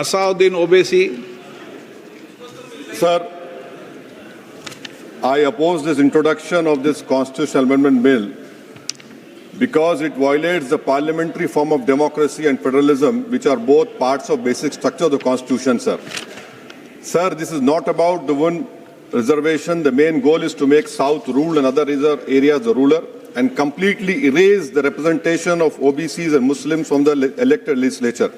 Asauddin Owaisi. Sir, I oppose this introduction of this constitutional amendment bill because it violates the parliamentary form of democracy and federalism, which are both parts of basic structure of the Constitution, sir. Sir, this is not about the one reservation. The main goal is to make South rule and other areas the ruler and completely erase the representation of OBCs and Muslims from the elected legislature.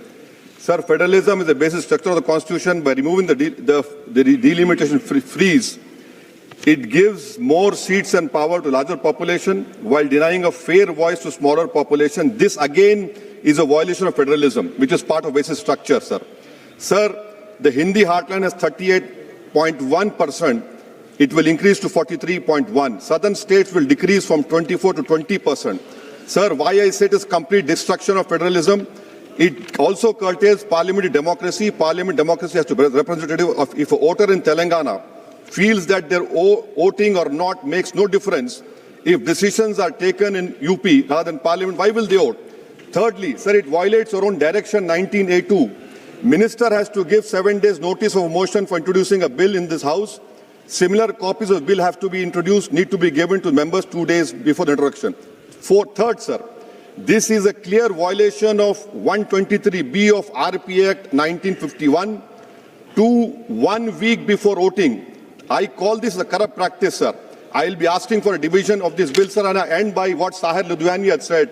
Sir, federalism is the basic structure of the Constitution. By removing the delimitation freeze, it gives more seats and power to larger population while denying a fair voice to smaller population. This again is a violation of federalism, which is part of basic structure, sir. Sir, the Hindi heartland has 38.1%. It will increase to 43.1%. Southern states will decrease from 24 to 20%. Sir, why I say it is complete destruction of federalism? It also curtails parliamentary democracy. Parliament democracy has to be representative of, if a voter in Telangana feels that their voting or not makes no difference, if decisions are taken in UP rather than parliament, why will they vote? Thirdly, sir, it violates our own direction 19A2. Minister has to give 7 days notice of motion for introducing a bill in this house. Similar copies of bill have to be introduced, need to be given to members 2 days before the introduction. Third, sir, this is a clear violation of 123B of RP Act 1951 to 1 week before voting. I call this a corrupt practice, sir. I will be asking for a division of this bill, sir, and I end by what Sahir Ludhiani had said.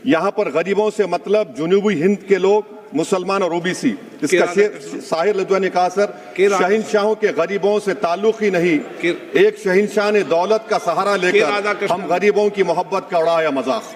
यहाँ पर गरीबों से मतलब जुनूबी हिंद के लोग, मुसलमान और OBC, इसका साहिर लुधियानी ने कहा सर, शहंशाहों के गरीबों से ताल्लुक ही नहीं, एक शहंशाह ने दौलत का सहारा लेकर हम गरीबों की मोहब्बत का उड़ाया मजाक।